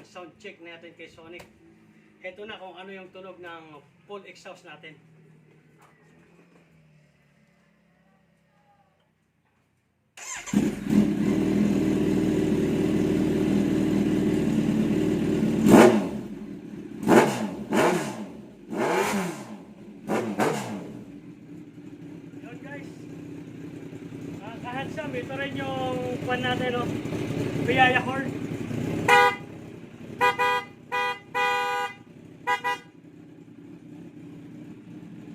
sound check natin kay Sonic. Heto na kung ano yung tunog ng full exhaust natin. Yun guys. Kahansam, ito rin yung kwan natin, no? Biyaya horn.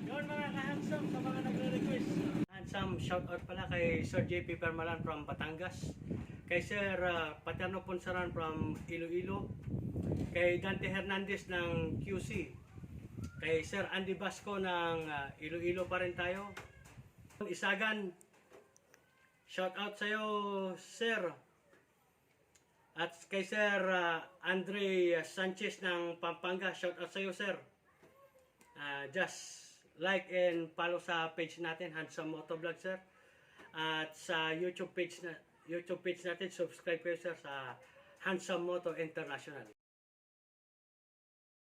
Yun mga kahansam, sa mga nagre-request. Handsam, shout out pala kay Sir JP Permalan from Batangas. Kay Sir Paterno Punsaran from Iloilo. Kay Dante Hernandez ng QC. Kay Sir Andy Basco ng Iloilo pa rin tayo. Isagan, shout out sa'yo Sir. At kay Sir Andre Sanchez ng Pampanga, shout out sa'yo Sir. Just like and follow sa page natin, Handsome Motovlog Sir. At sa YouTube page natin, subscribe kayo Sir sa Handsome Moto International.